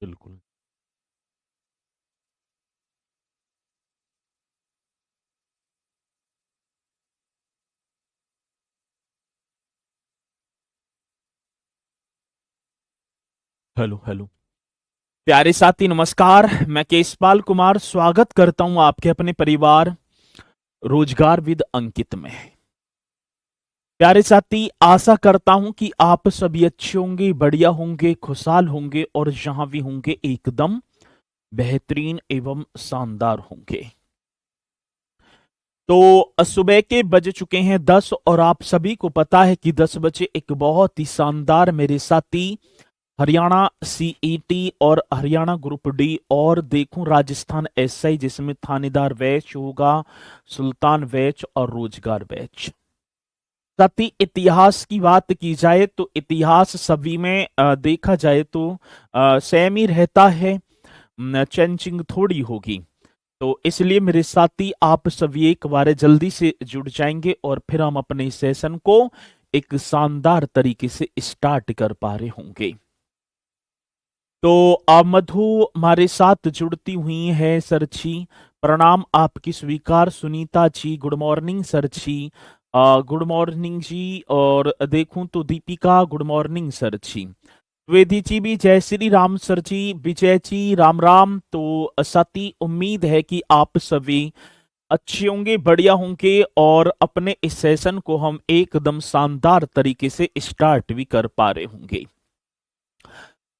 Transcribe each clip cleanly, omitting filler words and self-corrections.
बिल्कुल। Hello hello. प्यारे साथी नमस्कार, मैं केशपाल कुमार स्वागत करता हूं आपके अपने परिवार रोजगार विद अंकित में। प्यारे साथी, आशा करता हूं कि आप सभी अच्छे होंगे, बढ़िया होंगे, खुशहाल होंगे और जहां भी होंगे एकदम बेहतरीन एवं शानदार होंगे। तो सुबह के बज चुके हैं 10 और आप सभी को पता है कि 10 बजे एक बहुत ही शानदार मेरे साथी हरियाणा सीईटी और हरियाणा ग्रुप डी और देखूं राजस्थान एसआई जिसमें थानेदार बैच होगा, सुल्तान बैच और रोजगार बैच। साथ ही इतिहास की बात की जाए तो इतिहास सभी में देखा जाए तो सेम ही रहता है, चेंजिंग थोड़ी होगी। तो इसलिए मेरे साथी आप सभी एक बार जल्दी से जुड़ जाएंगे और फिर हम अपने सेशन को एक शानदार तरीके से स्टार्ट कर पा रहे होंगे। तो मधु हमारे साथ जुड़ती हुई है सर जी। प्रणाम आपकी स्वीकार। Sunita ji good morning sir जी। गुड मॉर्निंग जी। और देखूं तो दीपिका गुड मॉर्निंग सर जी। द्विवेदी जी भी जय श्री राम सर जी। विजय जी राम राम। तो सती उम्मीद है कि आप सभी अच्छे होंगे, बढ़िया होंगे और अपने इस सेशन को हम एकदम शानदार तरीके से स्टार्ट भी कर पा रहे होंगे।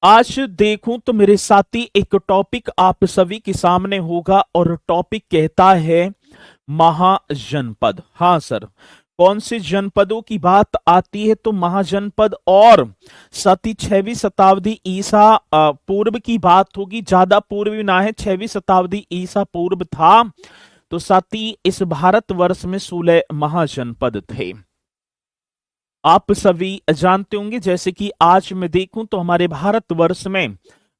आज देखूं तो मेरे साथी एक टॉपिक आप सभी के सामने होगा और टॉपिक कहता है महाजनपद। हाँ सर, कौन से जनपदों की बात आती है तो महाजनपद और साथ ही 6वीं शताब्दी ईसा पूर्व की बात होगी। ज्यादा पूर्व भी ना है, 6वीं शताब्दी ईसा पूर्व था। तो साथ ही इस भारतवर्ष में 16 महाजनपद थे। आप सभी जानते होंगे, जैसे कि आज मैं देखूं तो हमारे भारतवर्ष में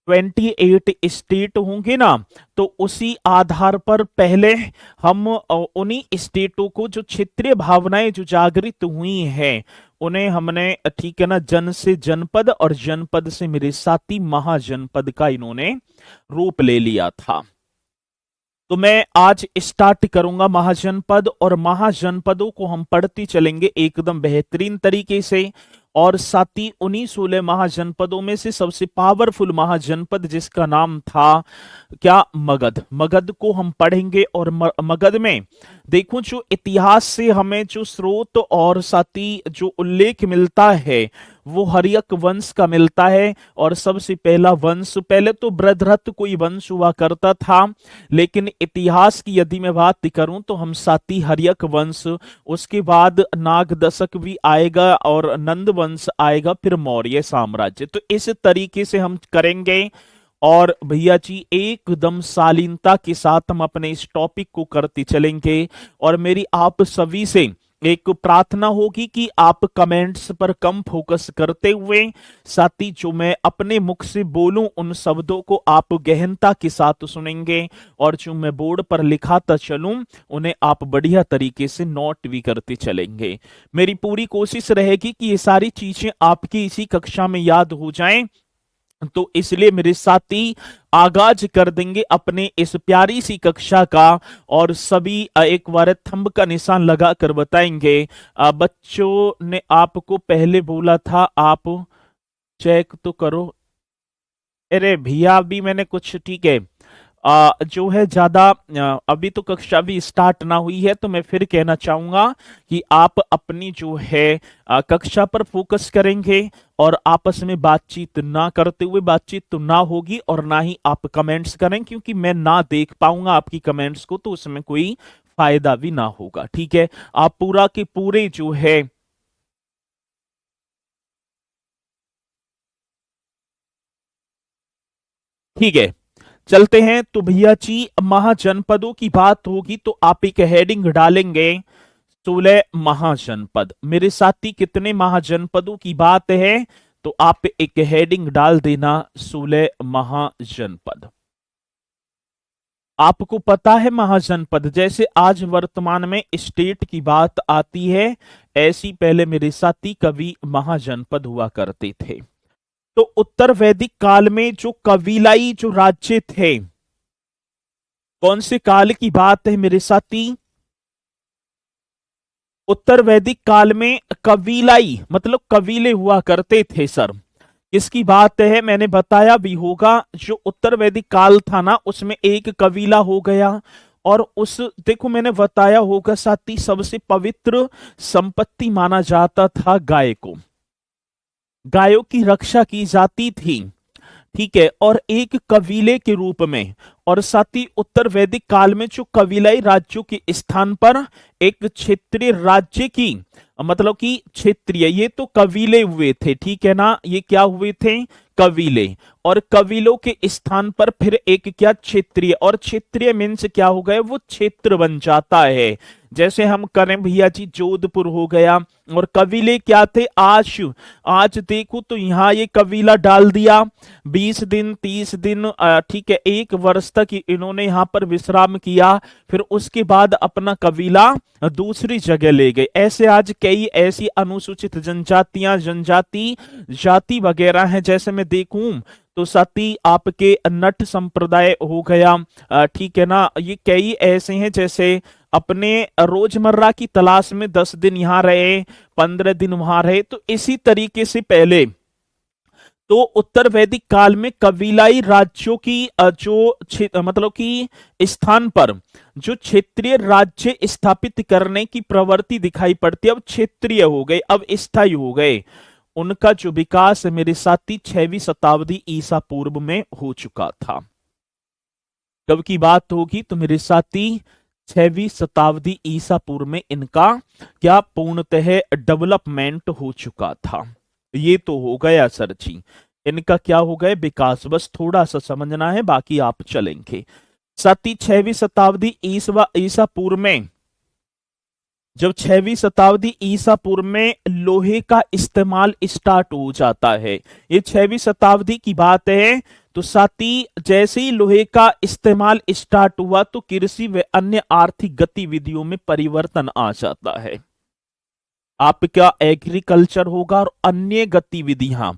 28 स्टेट होंगे ना। तो उसी आधार पर पहले हम उन्हीं स्टेटों को जो क्षेत्रीय भावनाएं जो जागृत हुई हैं उन्हें हमने ठीक है ना जन से जनपद और जनपद से मेरे साथी महाजनपद का इन्होंने रूप ले लिया था। तो मैं आज स्टार्ट करूंगा महाजनपद और महाजनपदों को हम पढ़ते चलेंगे एकदम बेहतरीन तरीके से। और साथ ही उन्हीं 16 महाजनपदों में से सबसे पावरफुल महाजनपद जिसका नाम था क्या, मगध। मगध को हम पढ़ेंगे और मगध में देखूं जो इतिहास से हमें जो स्रोत और साथ ही जो उल्लेख मिलता है वो हर्यक वंश का मिलता है। और सबसे पहला वंश, पहले तो बृहद्रथ कोई वंश हुआ करता था, लेकिन इतिहास की यदि मैं बात करूं तो हम साथी हर्यक वंश, उसके बाद नाग दशक भी आएगा और नंद वंश आएगा, फिर मौर्य साम्राज्य। तो इस तरीके से हम करेंगे और भैया जी एकदम शालीनता के साथ हम अपने इस टॉपिक को करते चलेंगे। और मेरी आप सभी से एक प्रार्थना होगी कि आप कमेंट्स पर कम फोकस करते हुए साथ ही जो मैं अपने मुख से बोलूं उन शब्दों को आप गहनता के साथ सुनेंगे और जो मैं बोर्ड पर लिखाता चलूं उन्हें आप बढ़िया तरीके से नोट भी करते चलेंगे। मेरी पूरी कोशिश रहेगी कि ये सारी चीजें आपकी इसी कक्षा में याद हो जाएं। तो इसलिए मेरे साथी आगाज कर देंगे अपने इस प्यारी सी कक्षा का। और सभी एक बार थंब का निशान लगा कर बताएंगे। बच्चों ने आपको पहले बोला था, आप चेक तो करो। अरे भैया अभी मैंने कुछ ठीक है, जो है ज्यादा अभी तो कक्षा भी स्टार्ट ना हुई है तो मैं फिर कहना चाहूंगा कि आप अपनी जो है कक्षा पर फोकस करेंगे और आपस में बातचीत ना करते हुए, बातचीत तो ना होगी और ना ही आप कमेंट्स करें क्योंकि मैं ना देख पाऊंगा आपकी कमेंट्स को तो उसमें कोई फायदा भी ना होगा। ठीक है, आप पूरा के पूरे जो है ठीक है चलते हैं। तो भैया जी महाजनपदों की बात होगी तो आप एक हेडिंग डालेंगे 16 महाजनपद। मेरे साथी कितने महाजनपदों की बात है तो आप एक हेडिंग डाल देना 16 महाजनपद। आपको पता है महाजनपद जैसे आज वर्तमान में स्टेट की बात आती है, ऐसी पहले मेरे साथी कभी महाजनपद हुआ करते थे। तो उत्तर वैदिक काल में जो कबीलाई जो राज्य थे, कौन से काल की बात है मेरे साथी? उत्तर वैदिक काल में कबीलाई मतलब कबीले हुआ करते थे सर। किसकी बात है? मैंने बताया भी होगा, जो उत्तर वैदिक काल था ना, उसमें एक कबीला हो गया। और उस देखो मैंने बताया होगा साथी, सबसे पवित्र संपत्ति माना जाता था गाय को, गायों की रक्षा की जाती थी, ठीक है। और एक कबीले के रूप में, और साथ ही उत्तर वैदिक काल में जो कबीलाई राज्यों के स्थान पर एक क्षेत्रीय राज्य की, मतलब कि क्षेत्रीय, ये तो कबीले हुए थे, ठीक है ना, ये क्या हुए थे? कबीले। और कबीलों के स्थान पर फिर एक क्या? क्षेत्रीय। और क्षेत्रीय मीन्स क्या हो गए? वो क्षेत्र बन जाता है। जैसे हम करें भैया जी, जोधपुर हो गया, और कबीले क्या थे? आज आज देखो तो यहाँ ये कबीला डाल दिया, 20 दिन 30 दिन, ठीक है, 1 वर्ष तक इन्होंने यहाँ पर विश्राम किया, फिर उसके बाद अपना कबीला दूसरी जगह ले गए। ऐसे आज कई ऐसी अनुसूचित जनजातियां, जनजाति, जाति वगैरह हैं। जैसे मैं देखूं तो साथी आपके नट संप्रदाय हो गया, ठीक है ना, ये कई ऐसे हैं। जैसे अपने रोजमर्रा की तलाश में 10 दिन यहाँ रहे, 15 दिन वहां रहे। तो इसी तरीके से पहले तो उत्तर वैदिक काल में कबीलाई राज्यों की मतलब कि स्थान पर जो क्षेत्रीय राज्य स्थापित करने की प्रवृत्ति दिखाई पड़ती है, अब क्षेत्रीय हो गए, अब स्थायी हो गए। उनका जो विकास मेरे साथी 6वीं शताब्दी ईसा पूर्व में हो चुका था। कब की बात होगी? तो मेरे साथी 6वीं शताब्दी ईसा पूर्व में इनका क्या पूर्णतः डेवलपमेंट हो चुका था। ये तो हो गया सर जी, इनका क्या हो गया? विकास। बस थोड़ा सा समझना है, बाकी आप चलेंगे। साथी 6वीं शताब्दी ईसा पूर्व में, जब 6वीं शताब्दी ईसा पूर्व में लोहे का इस्तेमाल स्टार्ट हो जाता है, ये 6वीं शताब्दी की बात है। तो साथी जैसे ही लोहे का इस्तेमाल स्टार्ट हुआ तो कृषि व अन्य आर्थिक गतिविधियों में परिवर्तन आ जाता है। आपका एग्रीकल्चर होगा और अन्य गतिविधियां।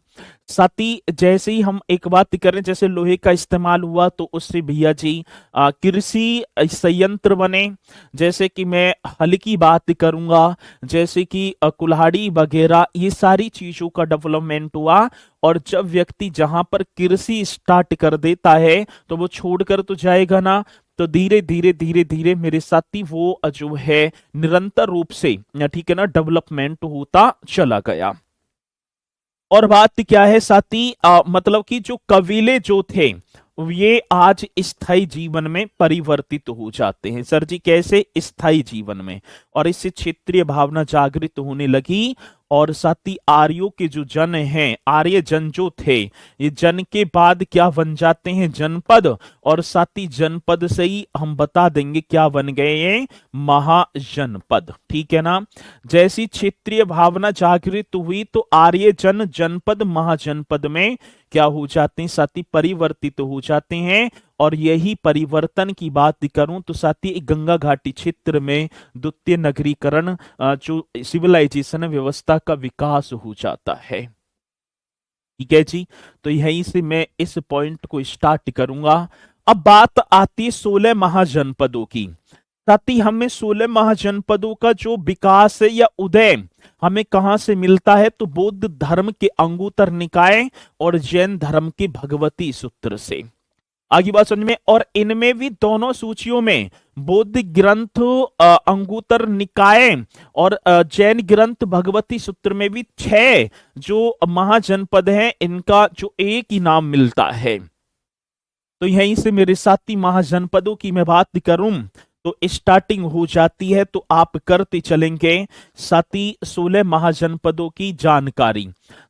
साथ ही जैसे ही हम एक बात करें, जैसे लोहे का इस्तेमाल हुआ तो उससे भैया जी कृषि संयंत्र बने। जैसे कि मैं हल की बात करूंगा, जैसे कि कुल्हाड़ी वगैरह, ये सारी चीजों का डेवलपमेंट हुआ। और जब व्यक्ति जहां पर कृषि स्टार्ट कर देता है तो वो छोड़कर तो जाएगा ना, तो धीरे धीरे धीरे धीरे मेरे साथी वो जो है निरंतर रूप से, ठीक है ना, डेवलपमेंट होता चला गया। और बात क्या है साथी, मतलब कि जो कबीले जो थे ये आज स्थायी जीवन में परिवर्तित हो जाते हैं। सर जी कैसे? स्थायी जीवन में। और इससे क्षेत्रीय भावना जागृत होने लगी। और साथ ही आर्यों के जो जन हैं, आर्य जन जो थे, ये जन के बाद क्या बन जाते हैं? जनपद। और साथ ही जनपद से ही हम बता देंगे क्या बन गए हैं? महाजनपद, ठीक है ना। जैसी क्षेत्रीय भावना जागृत हुई तो आर्य जन जनपद महाजनपद में क्या हो जाते हैं साथी? परिवर्तित हो जाते हैं। और यही परिवर्तन की बात करूं तो साथी गंगा घाटी क्षेत्र में द्वितीय नगरीकरण, जो सिविलाइजेशन व्यवस्था का विकास हो जाता है, ठीक है जी। तो यहीं से मैं इस पॉइंट को स्टार्ट करूंगा। अब बात आती है 16 महाजनपदों की। साथ ही हमें 16 महाजनपदों का जो विकास है या उदय हमें कहां से मिलता है? तो बौद्ध धर्म के अंगुत्तर निकाय और जैन धर्म के भगवती सूत्र से। आगे बात समझ में। और इनमें भी दोनों सूचियों में बौद्ध ग्रंथ अंगुत्तर निकाय और जैन ग्रंथ भगवती सूत्र में भी 6 जो महाजनपद हैं, इनका जो एक ही नाम मिलता है। तो यहीं से मेरे साथी महाजनपदों की मैं बात करूं तो स्टार्टिंग हो जाती है, तो आप करते चलेंगे साथी 16 महाजनपदों की जानकारी।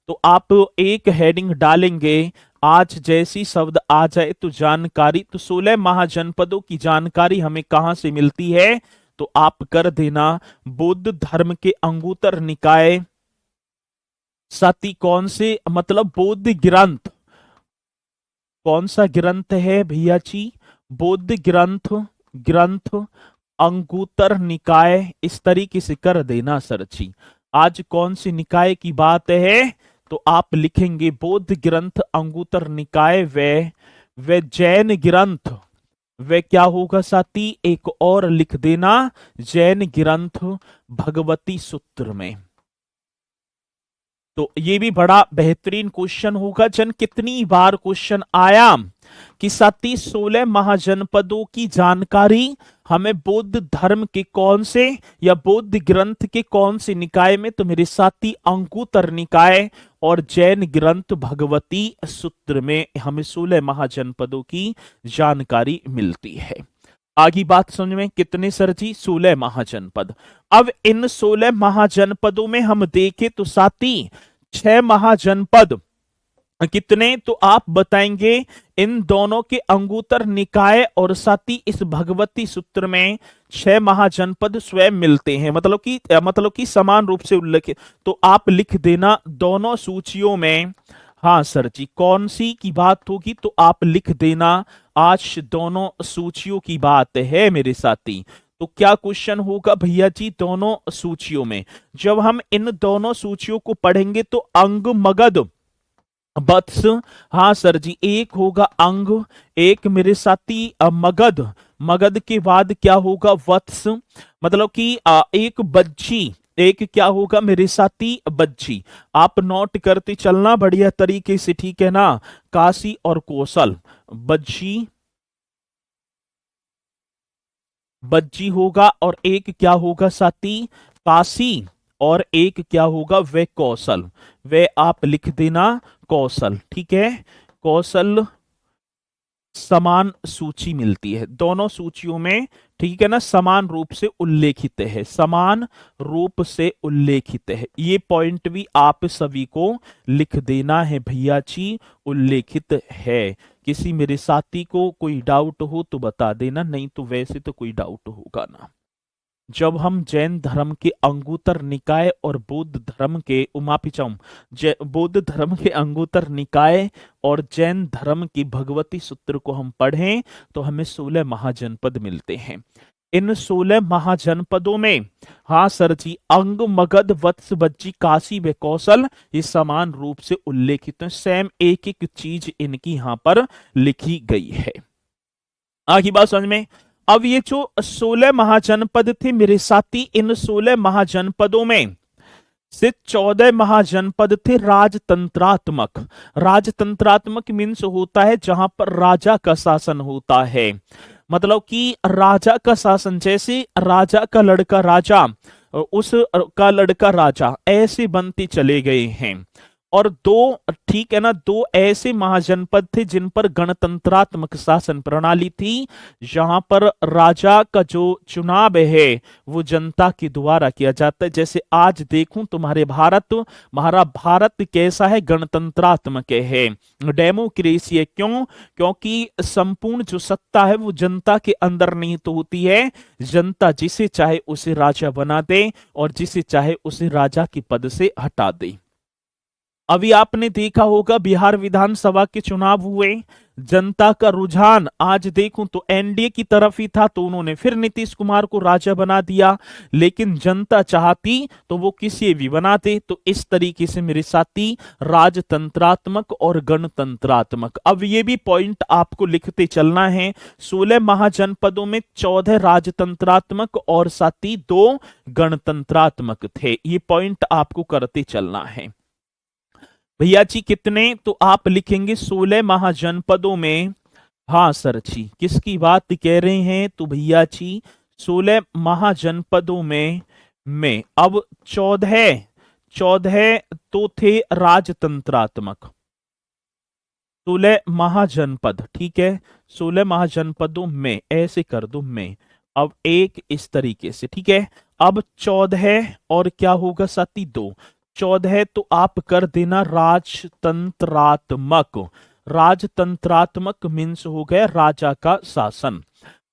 तो आप एक हेडिंग डालेंगे, आज जैसी शब्द आ जाए तो जानकारी। तो 16 महाजनपदों की जानकारी हमें कहां से मिलती है? तो आप कर देना बौद्ध धर्म के अंगुत्तर निकाय। साथी कौन से? मतलब बौद्ध ग्रंथ। कौन सा ग्रंथ है भैया जी? बौद्ध ग्रंथ, ग्रंथ अंगुत्तर निकाय, इस तरीके से कर देना सर जी। आज कौन सी निकाय की बात है? तो आप लिखेंगे बौद्ध ग्रंथ अंगुत्तर निकाय व जैन ग्रंथ। वे क्या होगा साथी, एक और लिख देना, जैन ग्रंथ भगवती सूत्र में। तो ये भी बड़ा बेहतरीन क्वेश्चन होगा। जन कितनी बार क्वेश्चन आया कि साथी 16 महाजनपदों की जानकारी हमें बौद्ध धर्म के कौन से या बौद्ध ग्रंथ के कौन से निकाय में, तो मेरे साथी अंगुत्तर निकाय और जैन ग्रंथ भगवती सूत्र में हमें 16 महाजनपदों की जानकारी मिलती है। आगे बात समझ में, कितने सर जी, 16 महाजनपद। अब इन 16 महाजनपदों में हम देखें तो साथी 6 महाजनपद कितने, तो आप बताएंगे इन दोनों के अंगुत्तर निकाय और साथ ही इस भगवती सूत्र में 6 महाजनपद स्वयं मिलते हैं, मतलब कि समान रूप से उल्लेखित। तो आप लिख देना दोनों सूचियों में, हाँ सर जी कौन सी की बात होगी, तो आप लिख देना आज दोनों सूचियों की बात है मेरे साथी। तो क्या क्वेश्चन होगा भैया जी, दोनों सूचियों में जब हम इन दोनों सूचियों को पढ़ेंगे तो अंग मगध वत्स, हाँ सर जी एक होगा अंग, एक मेरे साथी मगध, मगध के बाद क्या होगा वत्स, मतलब कि एक बज्जी, एक क्या होगा मेरे साथी बज्जी। आप नोट करते चलना बढ़िया तरीके से, ठीक है ना। काशी और कौशल, बज्जी बज्जी होगा, और एक क्या होगा साथी काशी, और एक क्या होगा वे कौशल, वे आप लिख देना कौशल, ठीक है। कौशल समान सूची मिलती है दोनों सूचियों में, ठीक है ना, समान रूप से उल्लेखित है, समान रूप से उल्लेखित है। ये पॉइंट भी आप सभी को लिख देना है भैया जी, उल्लेखित है। किसी मेरे साथी को कोई डाउट हो तो बता देना, नहीं तो वैसे तो कोई डाउट होगा ना। जब हम जैन धर्म के अंगुत्तर निकाय और बौद्ध धर्म के बौद्ध धर्म के अंगुत्तर निकाय और जैन धर्म की भगवती सूत्र को हम पढ़ें तो हमें 16 महाजनपद मिलते हैं। इन 16 महाजनपदों में, हाँ सर जी, अंग मगध वत्स बज्जी काशी व कौशल ये समान रूप से उल्लेखित है, सेम एक एक चीज इनकी यहां पर लिखी गई है। आगे बात समझ में। अब ये जो 16 महाजनपद थे मेरे साथी, इन 16 महाजनपदों में से 14 महाजनपद थे राजतंत्रात्मक। राजतंत्रात्मक मीन्स होता है जहां पर राजा का शासन होता है, मतलब कि राजा का शासन, जैसे राजा का लड़का राजा, उस का लड़का राजा, ऐसे बनते चले गए हैं। और दो, ठीक है ना, दो ऐसे महाजनपद थे जिन पर गणतंत्रात्मक शासन प्रणाली थी, जहां पर राजा का जो चुनाव है वो जनता के द्वारा किया जाता है। जैसे आज देखूं तुम्हारे हमारा भारत कैसा है, गणतंत्रात्मक है, डेमोक्रेसी है। क्यों? क्योंकि संपूर्ण जो सत्ता है वो जनता के अंदर निहित होती है, जनता जिसे चाहे उसे राजा बना दे और जिसे चाहे उसे राजा के पद से हटा दे। अभी आपने देखा होगा बिहार विधानसभा के चुनाव हुए, जनता का रुझान आज देखूं तो एनडीए की तरफ ही था, तो उन्होंने फिर नीतीश कुमार को राजा बना दिया, लेकिन जनता चाहती तो वो किसी भी बनाते। तो इस तरीके से मेरे साथी राजतंत्रात्मक और गणतंत्रात्मक। अब ये भी पॉइंट आपको लिखते चलना है, 16 महाजनपदों में 14 राजतंत्रात्मक और साथी 2 गणतंत्रात्मक थे। ये पॉइंट आपको करते चलना है भैया जी। कितने? तो आप लिखेंगे 16 महाजनपदों में, हाँ सर जी किसकी बात कह रहे हैं, तो भैया जी 16 महाजनपदों में अब 14 तो थे राजतंत्रात्मक, 16 महाजनपद, ठीक है, 16 महाजनपदों में ऐसे कर दो में, अब एक इस तरीके से, ठीक है। अब 14 और क्या होगा साथी 2, 14 तो आप कर देना राजतंत्रात्मक। राजतंत्रात्मक मीन्स हो गया राजा का शासन,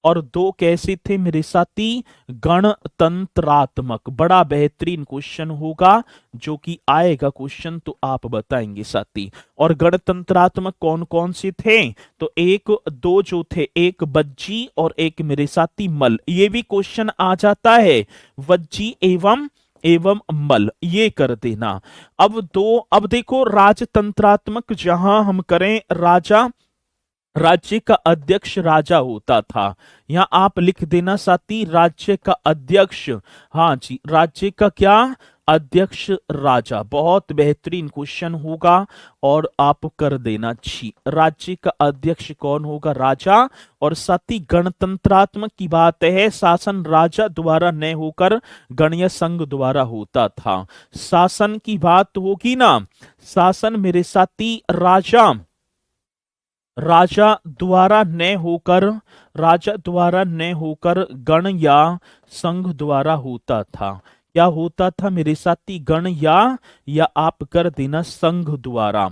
और 2 कैसे थे मेरे साथी, गणतंत्रात्मक। बड़ा बेहतरीन क्वेश्चन होगा जो कि आएगा क्वेश्चन, तो आप बताएंगे साथी। और गणतंत्रात्मक कौन कौन से थे, तो 1 2 जो थे, एक बज्जी और एक मेरे साथी मल। ये भी क्वेश्चन आ जाता है, वज्जी एवं एवं मल, ये कर देना। अब देखो राजतंत्रात्मक जहां हम करें राजा, राज्य का अध्यक्ष राजा होता था, यहां आप लिख देना साथी राज्य का अध्यक्ष। हाँ जी, राज्य का क्या, अध्यक्ष राजा। बहुत बेहतरीन क्वेश्चन होगा और आप कर देना जी। राज्य का अध्यक्ष कौन होगा, राजा। और साथी गणतंत्रात्मक की बात है, शासन राजा द्वारा न होकर गणीय संघ द्वारा होता था। शासन की बात होगी ना, शासन मेरे साथी राजा द्वारा न होकर गण या संघ द्वारा होता था। क्या होता था मेरे साथी, गण या आप कर देना संघ द्वारा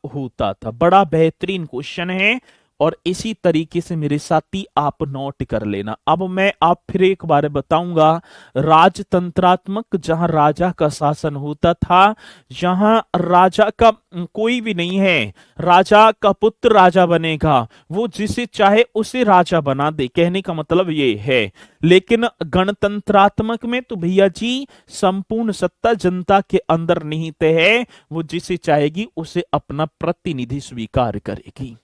होता था। बड़ा बेहतरीन क्वेश्चन है और इसी तरीके से मेरे साथी आप नोट कर लेना। अब मैं आप फिर एक बार बताऊंगा, राजतंत्रात्मक जहां राजा का शासन होता था, जहां राजा का कोई भी नहीं है, राजा का पुत्र राजा बनेगा, वो जिसे चाहे उसे राजा बना दे, कहने का मतलब ये है। लेकिन गणतंत्रात्मक में तो भैया जी संपूर्ण सत्ता जनता के अंदर निहित है, वो जिसे चाहेगी उसे अपना प्रतिनिधि स्वीकार करेगी।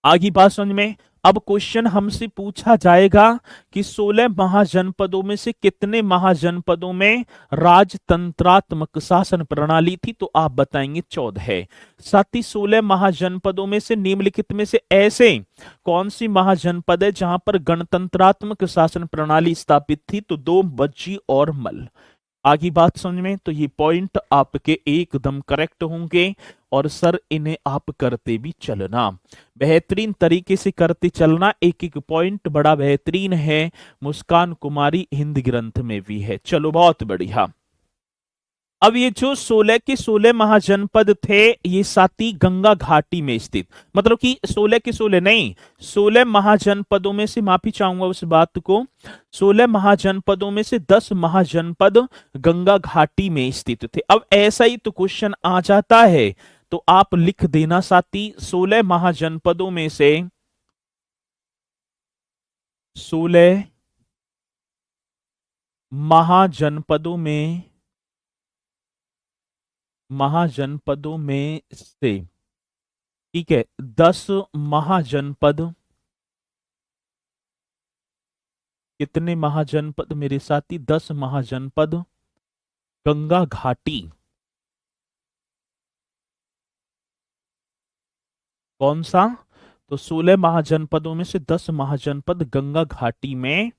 आगे बात समझ में। अब क्वेश्चन हमसे पूछा जाएगा कि 16 महाजनपदों में से कितने महाजनपदों में राजतंत्रात्मक शासन प्रणाली थी, तो आप बताएंगे 14। साथ ही 16 महाजनपदों में से निम्नलिखित में से ऐसे कौन सी महाजनपद है जहां पर गणतंत्रात्मक शासन प्रणाली स्थापित थी, तो 2 बज्जी और मल। आगे बात समझ में। तो ये पॉइंट आपके एकदम करेक्ट होंगे और सर इन्हें आप करते भी चलना, बेहतरीन तरीके से करते चलना। एक एक पॉइंट बड़ा बेहतरीन है, मुस्कान कुमारी हिंदी ग्रंथ में भी है। चलो बहुत बढ़िया। अब ये जो 16 के 16 महाजनपद थे, ये साथी गंगा घाटी में स्थित, मतलब कि 16 के 16 नहीं, 16 महाजनपदों में से, माफी चाहूंगा उस बात को, 16 महाजनपदों में से 10 महाजनपद गंगा घाटी में स्थित थे। अब ऐसा ही तो क्वेश्चन आ जाता है, तो आप लिख देना साथी 16 महाजनपदों में से 16 महाजनपदों में से, ठीक है, 10 महाजनपद, कितने महाजनपद मेरे साथी, 10 महाजनपद गंगा घाटी, कौन सा, तो 16 महाजनपदों में से 10 महाजनपद गंगा घाटी में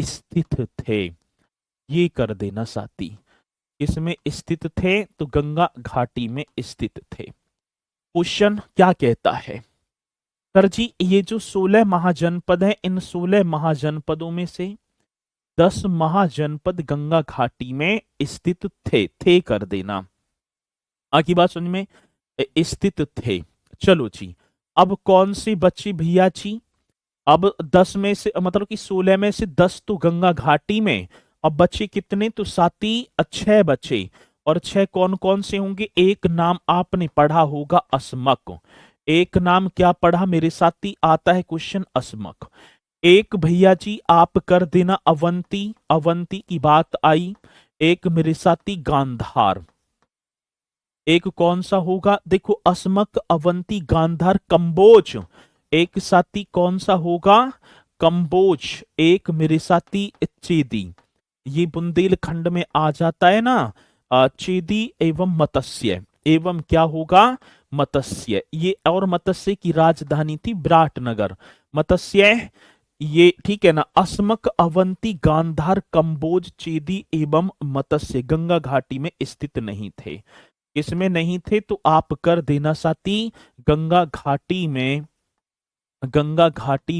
स्थित थे। ये कर देना साथी, इसमें स्थित थे तो गंगा घाटी में स्थित थे। क्वेश्चन क्या कहता है, सर जी ये जो 16 महाजनपद हैं, इन 16 महाजनपदों में से 10 महाजनपद गंगा घाटी में स्थित थे कर देना। आगे बात समझ में, स्थित थे। चलो जी, अब कौन सी बच्ची भैया जी, अब 10 में से, मतलब कि 16 में से 10 तो गंगा घाटी में, अब बच्चे कितने, तो साथी 6 बच्चे। और 6 कौन कौन से होंगे, एक नाम आपने पढ़ा होगा अस्मक, एक नाम क्या पढ़ा मेरे साथी, आता है क्वेश्चन अस्मक। एक भैया जी आप कर देना अवंती, अवंती की बात आई। एक मेरे साथी गांधार, एक कौन सा होगा, देखो अस्मक, अवंती, गांधार, कंबोज। एक साथी कौन सा होगा, कंबोज। एक मेरे साथी चेदी, ये बुंदेलखंड में आ जाता है ना, चेदी एवं मत्स्य, एवं क्या होगा, मत्स्य। ये और मत्स्य की राजधानी थी विराटनगर, मत्स्य, ये ठीक है ना। अस्मक, अवंती, गांधार, कंबोज, चेदी एवं मत्स्य गंगा घाटी में स्थित नहीं थे। इसमें नहीं थे तो आप कर देना साथी गंगा घाटी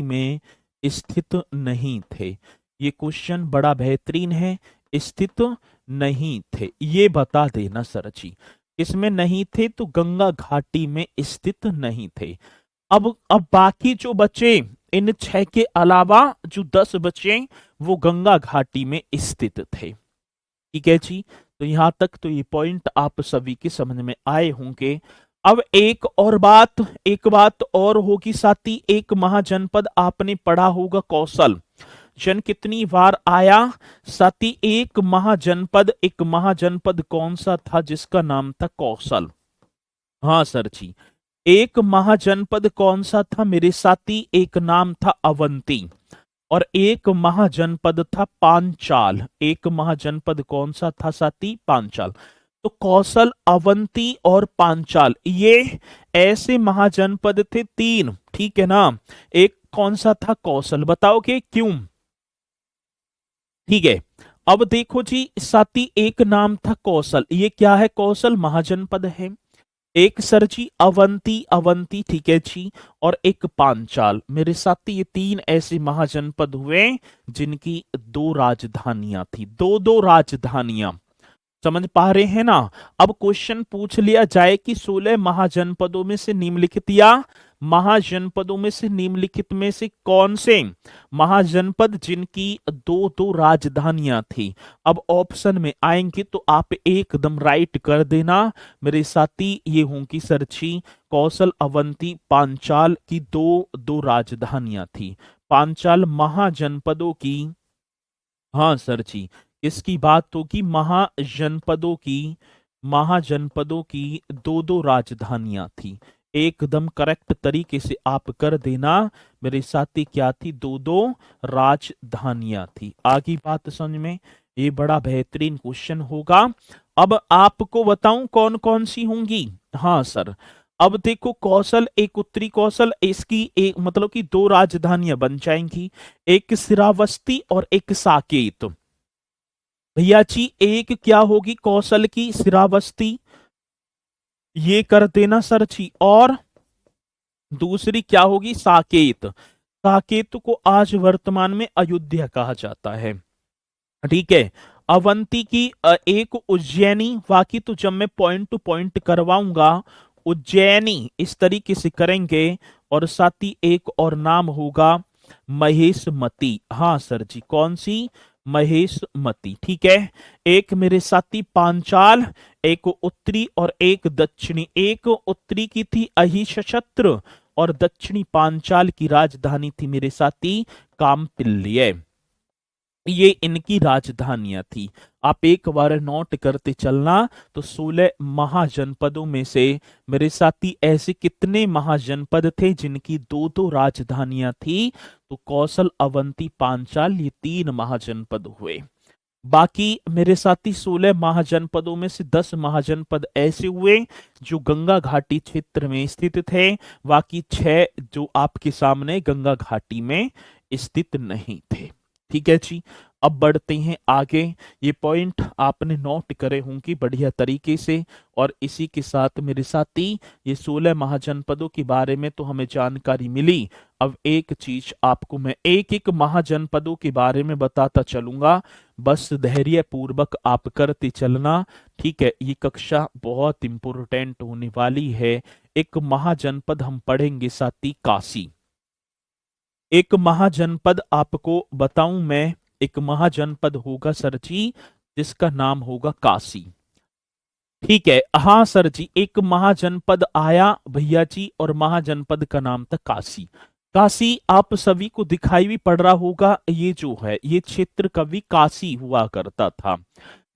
में स्थित नहीं थे। ये क्वेश्चन बड़ा बेहतरीन है, स्थित नहीं थे, ये बता देना सर जी। इसमें नहीं थे तो गंगा घाटी में स्थित नहीं थे। अब बाकी जो बचे, इन 6 के अलावा जो 10 बचे, वो गंगा घाटी में स्थित थे। ठीक है जी, तो यहां तक तो ये पॉइंट आप सभी के समझ में आए होंगे। अब एक बात और होगी साथी, एक महाजनपद आपने पढ़ा होगा कौशल, क्वेश्चन कितनी बार आया साथी? एक महाजनपद कौन सा था जिसका नाम था कौशल? हाँ सर जी, एक महाजनपद कौन सा था मेरे साथी? एक नाम था अवंती और एक महाजनपद था पांचाल। एक महाजनपद कौन सा था साथी? पांचाल। तो कौशल, अवंती और पांचाल ये ऐसे महाजनपद थे तीन, ठीक है ना। एक कौन सा था? कौशल। बताओगे क्यों? ठीक है, अब देखो जी साथी, एक नाम था कौशल, ये क्या है? कौशल महाजनपद है। एक सर जी अवंती, अवंती ठीक है जी, और एक पांचाल। मेरे साथी ये तीन ऐसे महाजनपद हुए जिनकी दो राजधानियां थी, दो दो राजधानियां। समझ पा रहे हैं ना? अब क्वेश्चन पूछ लिया जाए कि 16 महाजनपदों में से निम्नलिखित या महाजनपदों में से निम्नलिखित में से कौन से महाजनपद जिनकी दो दो राजधानियां थी। अब ऑप्शन में आएंगे तो आप एकदम राइट कर देना मेरे साथी। ये होंगी सरची कौशल, अवंती, पांचाल की दो दो राजधानियां थी। पांचाल महाजनपदों की, हाँ सर जी, इसकी बात होगी महाजनपदों की। महाजनपदों की दो दो राजधानियां थी। एकदम करेक्ट तरीके से आप कर देना मेरे साथी। क्या थी? दो दो राजधानियां थी। आगे बात समझ में, ये बड़ा बेहतरीन क्वेश्चन होगा। अब आपको बताऊं कौन कौन सी होंगी? हाँ सर, अब देखो कौशल, एक उत्तरी कौशल, इसकी एक मतलब कि दो राजधानियां बन जाएंगी, एक श्रावस्ती और एक साकेत। भैया जी एक क्या होगी? कौशल की श्रावस्ती, ये कर देना सर जी, और दूसरी क्या होगी? साकेत। साकेत को आज वर्तमान में अयोध्या कहा जाता है, ठीक है। अवंती की एक उज्जैनी, बाकी तो जब मैं पॉइंट टू पॉइंट करवाऊंगा उज्जैनी इस तरीके से करेंगे। और साथ ही एक और नाम होगा महेशमती। हाँ सर जी, कौन सी? महेशमती, ठीक है। एक मेरे साथी पांचाल, एक उत्तरी और एक दक्षिणी। एक उत्तरी की थी अहिशत्र और दक्षिणी पांचाल की राजधानी थी मेरे साथी कामपिल्य। ये इनकी राजधानियां थी। आप एक बार नोट करते चलना। तो 16 महाजनपदों में से मेरे साथी ऐसे कितने महाजनपद थे जिनकी दो दो राजधानियां थी? तो कौशल, अवंती, पांचाल ये तीन महाजनपद हुए। बाकी मेरे साथी 16 महाजनपदों में से 10 महाजनपद ऐसे हुए जो गंगा घाटी क्षेत्र में स्थित थे। बाकी 6 जो आपके सामने गंगा घाटी में स्थित नहीं थे। ठीक है जी, अब बढ़ते हैं आगे। ये पॉइंट आपने नोट करे होंगे बढ़िया तरीके से। और इसी के साथ मेरे साथी ये 16 महाजनपदों के बारे में तो हमें जानकारी मिली। अब एक चीज आपको मैं एक एक महाजनपदों के बारे में बताता चलूंगा, बस धैर्य पूर्वक आप करते चलना, ठीक है। ये कक्षा बहुत इंपोर्टेंट होने वाली है। एक महाजनपद हम पढ़ेंगे साथी काशी। एक महाजनपद आपको बताऊं मैं, एक महाजनपद होगा सर जी जिसका नाम होगा काशी, ठीक है। हाँ सर जी, एक महाजनपद आया भैया जी और महाजनपद का नाम था काशी। काशी आप सभी को दिखाई भी पड़ रहा होगा, ये जो है ये क्षेत्र कभी काशी हुआ करता था,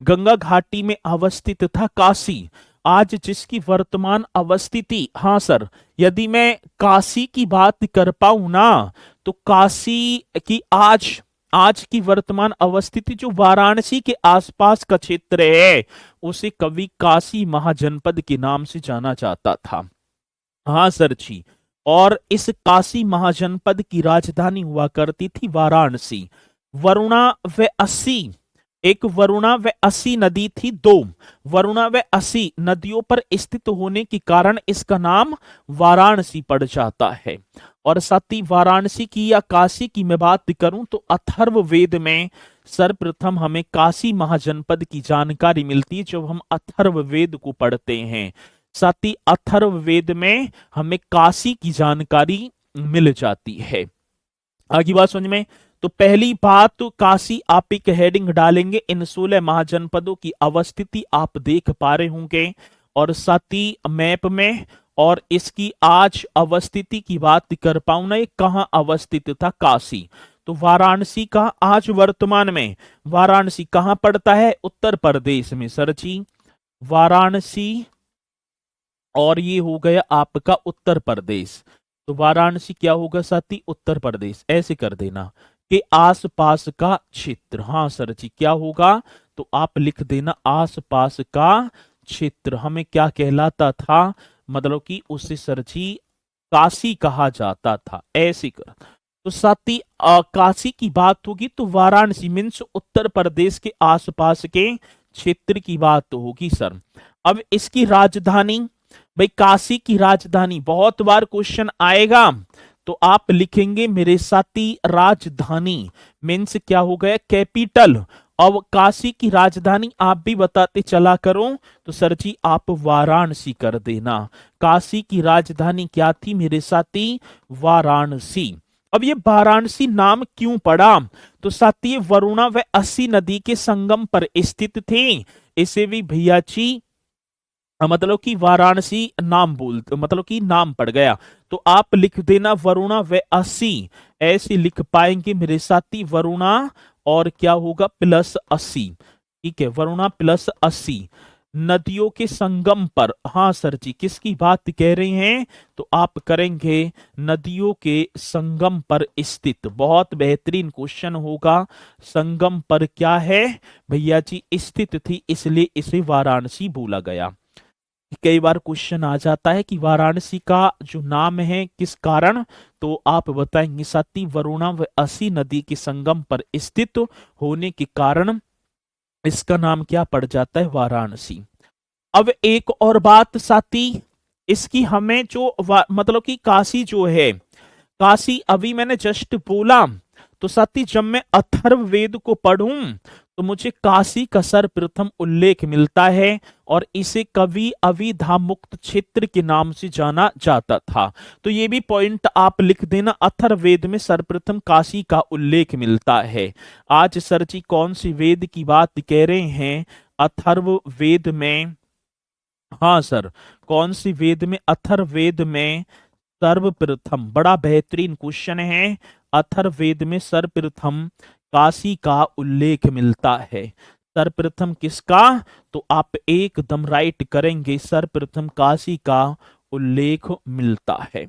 गंगा घाटी में अवस्थित था काशी। आज जिसकी वर्तमान अवस्थिति, हाँ सर, यदि मैं काशी की बात कर पाऊं ना तो काशी की आज आज की वर्तमान अवस्थिति जो वाराणसी के आसपास का क्षेत्र है उसे कभी काशी महाजनपद के नाम से जाना जाता था। हाँ सर जी, और इस काशी महाजनपद की राजधानी हुआ करती थी वाराणसी। वरुणा व अस्सी, एक वरुणा व अस्सी नदी थी, दो वरुणा व अस्सी नदियों पर स्थित होने के कारण इसका नाम वाराणसी पड़ जाता है। और साथ ही वाराणसी की या काशी की मैं बात करूं तो अथर्ववेद में सर्वप्रथम हमें काशी महाजनपद की जानकारी मिलती है जब हम अथर्ववेद को पढ़ते हैं। साथ ही अथर्ववेद में हमें काशी की जानकारी मिल जाती है। आगे बात समझ में, तो पहली बात तो काशी आप एक हेडिंग डालेंगे, इन 16 महाजनपदों की अवस्थिति आप देख पा रहे होंगे और साथ ही मैप में। और इसकी आज अवस्थिति की बात कर पाऊं ना, ये कहां अवस्थित था? काशी। तो वाराणसी का आज वर्तमान में वाराणसी कहां पड़ता है? उत्तर प्रदेश में सर जी, वाराणसी, और ये हो गया आपका उत्तर प्रदेश। तो वाराणसी क्या होगा साथी? उत्तर प्रदेश। ऐसे कर देना कि आसपास का क्षेत्र। हाँ सर जी, क्या होगा? तो आप लिख देना आसपास का क्षेत्र हमें क्या कहलाता था? मतलब कि उसे सर जी काशी कहा जाता था। ऐसे कर। तो साथी काशी की बात होगी तो वाराणसी मीन्स उत्तर प्रदेश के आसपास के क्षेत्र की बात तो होगी सर। अब इसकी राजधानी, भाई काशी की राजधानी बहुत बार क्वेश्चन आएगा, तो आप लिखेंगे मेरे साथी राजधानी मीन्स क्या हो गया? कैपिटल। अब काशी की राजधानी आप भी बताते चला करो, तो सर जी आप वाराणसी कर देना। काशी की राजधानी क्या थी मेरे साथी? वाराणसी। अब ये वाराणसी नाम क्यों पड़ा? तो साथी ये वरुणा व अस्सी नदी के संगम पर स्थित थे, इसे भी भैया जी मतलब कि वाराणसी नाम मतलब कि नाम पड़ गया। तो आप लिख देना वरुणा व अस्सी, ऐसे लिख पाएंगे मेरे साथी वरुणा और क्या होगा प्लस 80। ठीक है, वरुणा प्लस 80 नदियों के संगम पर। हाँ सर जी, किसकी बात कह रहे हैं? तो आप करेंगे नदियों के संगम पर स्थित। बहुत बेहतरीन क्वेश्चन होगा। संगम पर क्या है भैया जी? स्थित थी, इसलिए इसे वाराणसी बोला गया। कई बार क्वेश्चन आ जाता है कि वाराणसी का जो नाम है किस कारण, तो आप बताएंगे साथी वरुणा व अस्सी नदी के संगम पर स्थित होने के कारण इसका नाम क्या पड़ जाता है? वाराणसी। अब एक और बात साथी, इसकी हमें जो मतलब कि काशी जो है, काशी अभी मैंने जस्ट बोला, तो साथी जब मैं अथर्ववेद को पढ़ूं तो मुझे काशी का सर्वप्रथम उल्लेख मिलता है और इसे कवि अभिधामुक्त क्षेत्र के नाम से जाना जाता था। तो ये भी पॉइंट आप लिख देना, अथर्ववेद में सर्वप्रथम काशी का उल्लेख मिलता है। आज सर जी कौन सी वेद की बात कह रहे हैं? अथर्ववेद में। हाँ सर, कौन सी वेद में? अथर्ववेद में सर्वप्रथम। बड़ा बेहतरीन क्वेश्चन है। अथर्ववेद में सर्वप्रथम काशी का उल्लेख मिलता है। सर्वप्रथम किसका? तो आप एकदम राइट करेंगे, सर्वप्रथम काशी का उल्लेख मिलता है।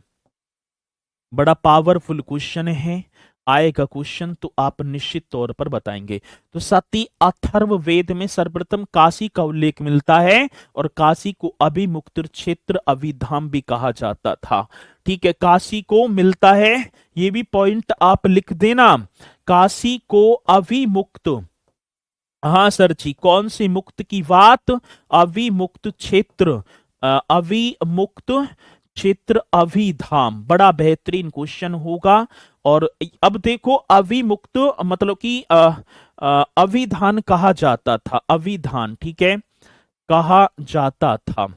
बड़ा पावरफुल क्वेश्चन है। आएगा क्वेश्चन तो आप निश्चित तौर पर बताएंगे। तो साथी अथर्ववेद में सर्वप्रथम काशी का उल्लेख मिलता है और काशी को अभिमुक्त क्षेत्र अभिधाम भी कहा जाता था। ठीक है, काशी को मिलता है, ये भी पॉइंट आप लिख देना। काशी को अभिमुक्त। हाँ सर जी, कौन सी मुक्त की बात? अभिमुक्त क्षेत्र, अभिमुक्त क्षेत्र अभिधाम। बड़ा बेहतरीन क्वेश्चन होगा। और अब देखो अभिमुक्त मतलब कि अभिधान कहा जाता था, अभिधान ठीक है कहा जाता था।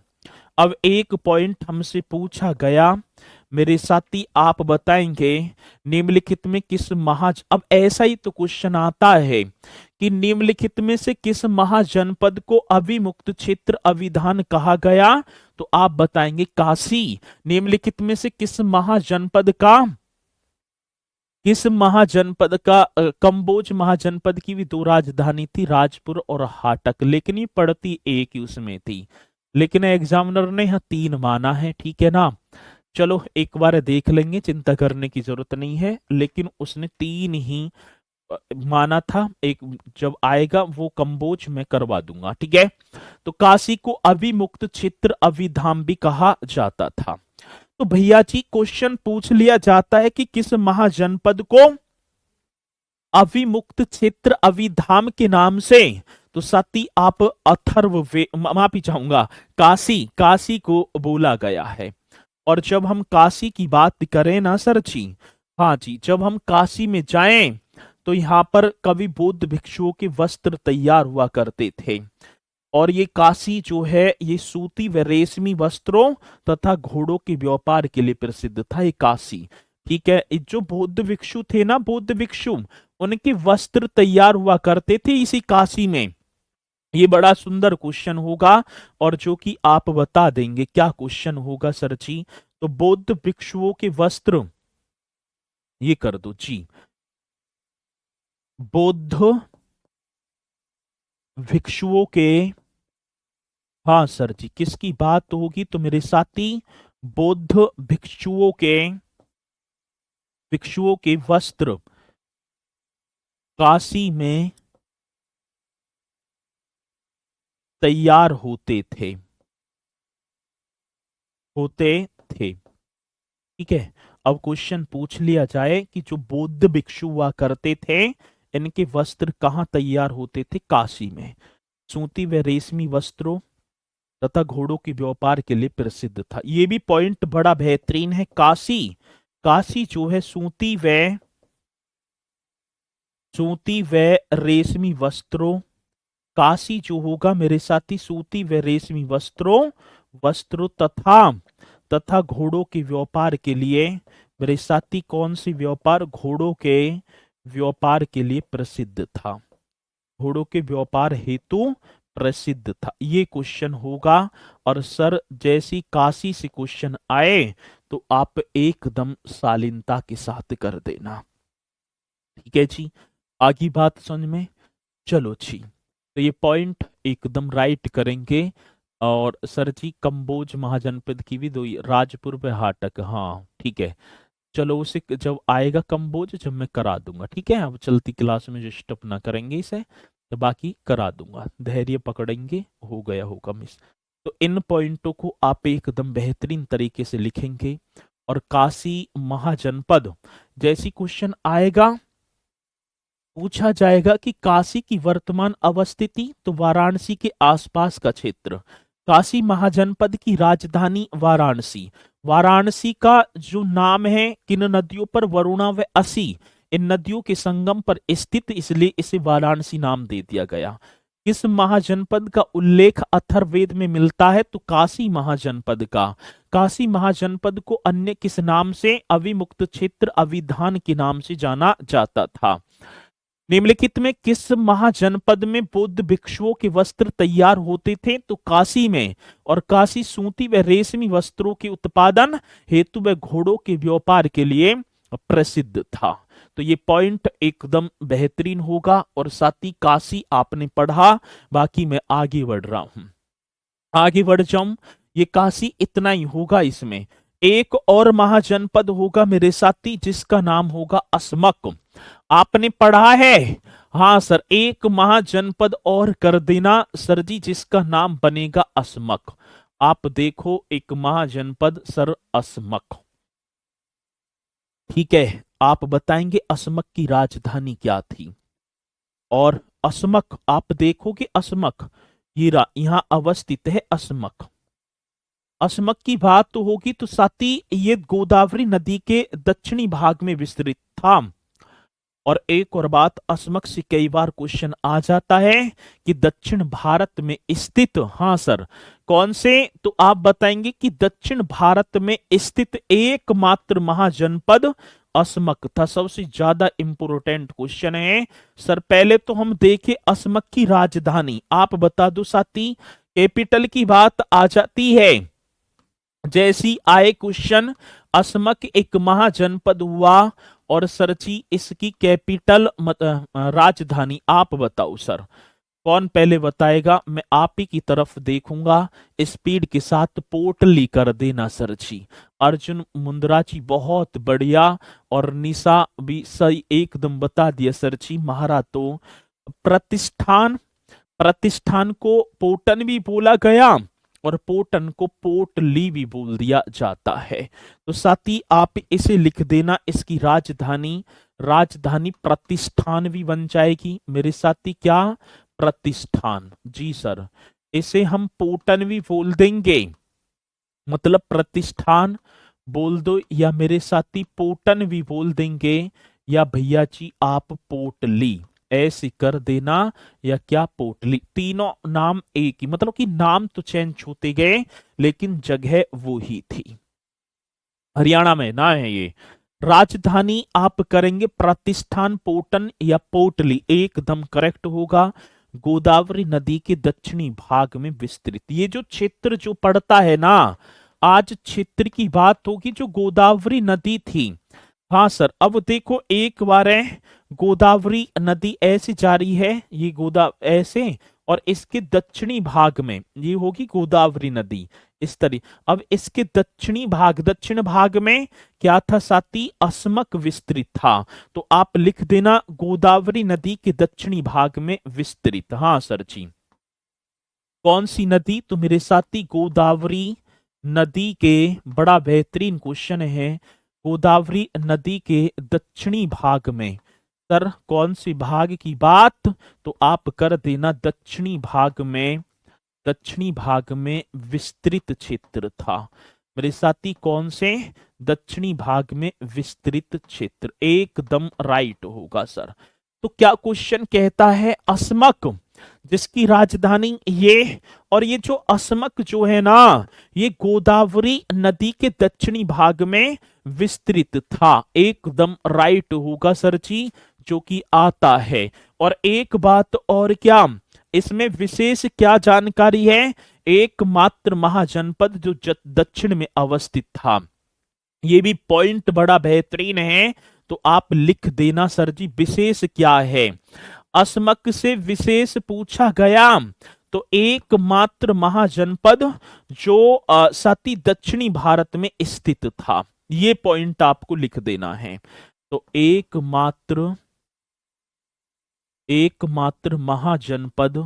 अब एक पॉइंट हमसे पूछा गया मेरे साथी, आप बताएंगे निम्नलिखित में किस अब ऐसा ही तो क्वेश्चन आता है कि निम्नलिखित में से किस महाजनपद को अभिमुक्त क्षेत्र अभिधान कहा गया? तो आप बताएंगे काशी। निम्नलिखित में से किस महाजनपद का कंबोज महाजनपद की भी दो राजधानी थी, राजपुर और हाटक, लेकिन ये पड़ती एक ही उसमें थी, लेकिन एग्जामिनर ने यहाँ 3 माना है। ठीक है ना, चलो एक बार देख लेंगे, चिंता करने की जरूरत नहीं है, लेकिन उसने 3 ही माना था। एक जब आएगा वो कंबोज में करवा दूंगा। ठीक है, तो काशी को अभिमुक्त क्षेत्र अभिधाम भी कहा जाता था। तो भैया जी क्वेश्चन पूछ लिया जाता है कि किस महाजनपद को अभिमुक्त क्षेत्र अभिधाम के नाम से, तो साथी आप माफी चाहूंगा काशी को बोला गया है। और जब हम काशी की बात करें ना सर जी, हाँ जी, जब हम काशी में जाएं तो यहाँ पर कवि बौद्ध भिक्षुओं के वस्त्र तैयार हुआ करते थे। और ये काशी जो है ये सूती व रेशमी वस्त्रों तथा घोड़ों के व्यापार के लिए प्रसिद्ध था, ये काशी। ठीक है, जो बौद्ध भिक्षु थे ना, बौद्ध भिक्षु, उनके वस्त्र तैयार हुआ करते थे इसी काशी में। ये बड़ा सुंदर क्वेश्चन होगा और जो कि आप बता देंगे क्या क्वेश्चन होगा सर जी? तो बौद्ध भिक्षुओं के वस्त्र, ये कर दो जी, बौद्ध भिक्षुओं के, हाँ सर जी, किसकी बात होगी तो मेरे साथी बौद्ध भिक्षुओं के वस्त्र काशी में तैयार होते थे। ठीक है, अब क्वेश्चन पूछ लिया जाए कि जो बौद्ध भिक्षु हुआ करते थे, इनके वस्त्र कहाँ तैयार होते थे? काशी में। सूती व रेशमी वस्त्रों तथा घोड़ों के व्यापार के लिए प्रसिद्ध था। ये भी पॉइंट बड़ा बेहतरीन है। काशी, काशी जो है सूती व रेशमी वस्त्रों, काशी जो होगा मेरे साथी सूती व रेशमी वस्त्रों तथा घोड़ों के व्यापार के लिए, मेरे साथी कौन सी व्यापार? घोड़ों के व्यापार के लिए प्रसिद्ध था, घोड़ों के व्यापार हेतु प्रसिद्ध था। ये क्वेश्चन होगा। और सर जैसी काशी से क्वेश्चन आए तो आप एकदम शालीनता के साथ कर देना। ठीक है जी, आगे बात समझ में? चलो जी, तो ये पॉइंट एकदम राइट करेंगे। और सर जी कंबोज महाजनपद की भी दो, राजपुर व हाटक, हाँ ठीक है। चलो उसे जब आएगा कंबोज जब मैं करा दूंगा। ठीक है, अब चलती क्लास में डिस्टर्ब ना करेंगे इसे, तो बाकी करा दूंगा, धैर्य पकड़ेंगे, हो गया होगा मिस। तो इन पॉइंटों को आप एकदम बेहतरीन तरीके से लिखेंगे। और काशी महाजनपद जैसी क्वेश्चन आएगा, पूछा जाएगा कि काशी की वर्तमान अवस्थिति, तो वाराणसी के आसपास का क्षेत्र। काशी महाजनपद की राजधानी वाराणसी। वाराणसी का जो नाम है किन नदियों पर? वरुणा व असी, इन नदियों के संगम पर स्थित, इसलिए इसे वाराणसी नाम दे दिया गया। किस महाजनपद का उल्लेख अथर्ववेद में मिलता है? तो काशी महाजनपद का। काशी महाजनपद को अन्य किस नाम से? अविमुक्त क्षेत्र, अविधान के नाम से जाना जाता था। निम्नलिखित में किस महाजनपद में बौद्ध भिक्षुओं के वस्त्र तैयार होते थे? तो काशी में। और काशी सूती व रेशमी वस्त्रों के उत्पादन हेतु व घोड़ों के व्यापार के लिए प्रसिद्ध था। तो ये पॉइंट एकदम बेहतरीन होगा। और साथ ही काशी आपने पढ़ा, बाकी मैं आगे बढ़ रहा हूं, आगे बढ़ जाऊं। ये काशी इतना ही होगा। इसमें एक और महाजनपद होगा मेरे साथी, जिसका नाम होगा अस्मक। आपने पढ़ा है? हाँ सर, एक महाजनपद और कर देना सर जी, जिसका नाम बनेगा अस्मक। आप देखो एक महाजनपद सर अस्मक। ठीक है, आप बताएंगे अस्मक की राजधानी क्या थी? और अस्मक आप देखोगे, अस्मक ये यहां अवस्थित है अस्मक। अस्मक की बात तो होगी तो साथी ये गोदावरी नदी के दक्षिणी भाग में विस्तृत था। और एक और बात, अस्मक से कई बार क्वेश्चन आ जाता है कि दक्षिण भारत में स्थित, हाँ सर कौन से? तो आप बताएंगे कि दक्षिण भारत में स्थित एकमात्र महाजनपद अस्मक था। सबसे ज्यादा इंपोर्टेंट क्वेश्चन है सर। पहले तो हम देखें अस्मक की राजधानी, आप बता दो साथी। कैपिटल की बात आ जाती है, जैसी आए क्वेश्चन, अस्मक एक महाजनपद हुआ और सर जी इसकी कैपिटल राजधानी आप बताओ सर, कौन पहले बताएगा? मैं आप ही की तरफ देखूंगा, स्पीड के साथ पोटली कर देना सर जी। अर्जुन मुंद्रा जी बहुत बढ़िया, और निशा भी सही एकदम बता दिया सर जी। महारा तो प्रतिष्ठान, प्रतिष्ठान को पोटन भी बोला गया और पोटन को पोटली भी बोल दिया जाता है। तो साथ ही आप इसे लिख देना, इसकी राजधानी, राजधानी प्रतिष्ठान भी बन जाएगी मेरे साथी। क्या? प्रतिष्ठान, जी सर। इसे हम पोटन भी बोल देंगे, मतलब प्रतिष्ठान बोल दो, या मेरे साथी पोटन भी बोल देंगे, या भैया जी आप पोटली ऐसे कर देना, या क्या पोटली। तीनों नाम एक ही, मतलब कि नाम तो चेंज होते गए लेकिन जगह वो ही थी। हरियाणा में ना है ये। राजधानी आप करेंगे प्रतिष्ठान, पोटन या पोटली, एकदम करेक्ट होगा। गोदावरी नदी के दक्षिणी भाग में विस्तृत, ये जो क्षेत्र जो पड़ता है ना, आज क्षेत्र की बात होगी जो गोदावरी नदी थी। हाँ सर, अब देखो एक बार है गोदावरी नदी ऐसे जा रही है, ये गोदा ऐसे, और इसके दक्षिणी भाग में ये होगी गोदावरी नदी इस तरह। अब इसके दक्षिण भाग में क्या था साथी, अस्मक विस्तृत था। तो आप लिख देना गोदावरी नदी के दक्षिणी भाग में विस्तृत। हाँ सर जी, कौन सी नदी, तो मेरे साथी गोदावरी नदी के, बड़ा बेहतरीन क्वेश्चन है, गोदावरी नदी के दक्षिणी भाग में। सर कौन सी भाग की बात, तो आप कर देना दक्षिणी भाग में, दक्षिणी भाग में विस्तृत क्षेत्र था। मेरे साथी कौन से, दक्षिणी भाग में विस्तृत क्षेत्र, एकदम राइट होगा सर। तो क्या क्वेश्चन कहता है, अस्मक जिसकी राजधानी ये, और ये जो अस्मक जो है ना, ये गोदावरी नदी के दक्षिणी भाग में विस्तृत था, एकदम राइट होगा सर जी, जो कि आता है। और एक बात और क्या, इसमें विशेष क्या जानकारी है, एकमात्र महाजनपद जो दक्षिण में अवस्थित था। ये भी पॉइंट बड़ा बेहतरीन है, तो आप लिख देना सर जी, विशेष क्या है। अस्मक से विशेष पूछा गया, तो एकमात्र महाजनपद जो साथी दक्षिणी भारत में स्थित था, ये पॉइंट आपको लिख देना है। तो एकमात्र महाजनपद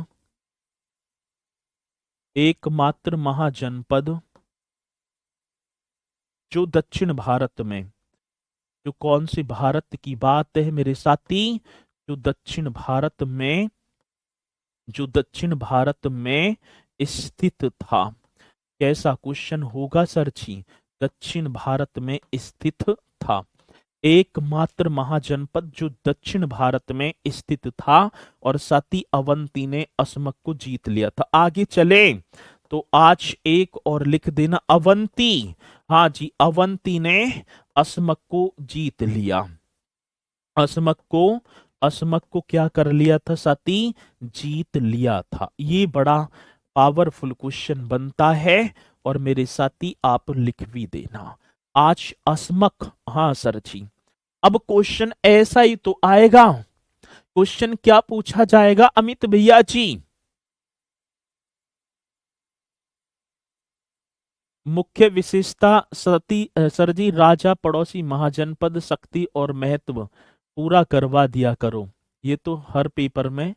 जो दक्षिण भारत में, जो कौन सी भारत की बात है मेरे साथी, जो दक्षिण भारत में स्थित था। कैसा क्वेश्चन होगा सर जी, दक्षिण भारत में स्थित था, एकमात्र महाजनपद जो दक्षिण भारत में स्थित था, और साथी अवंती ने अस्मक को जीत लिया था। आगे चले तो आज एक और लिख देना, अवंती, हाँ जी, अवंती ने अस्मक को जीत लिया। अस्मक को क्या कर लिया था साथी, जीत लिया था। ये बड़ा पावरफुल क्वेश्चन बनता है, और मेरे साथी आप लिख भी देना आज अस्मक। हाँ सर जी, अब क्वेश्चन ऐसा ही तो आएगा। क्वेश्चन क्या पूछा जाएगा अमित भैया जी, मुख्य विशेषता सर जी, राजा पड़ोसी महाजनपद शक्ति और महत्व पूरा करवा दिया करो। ये तो हर पेपर में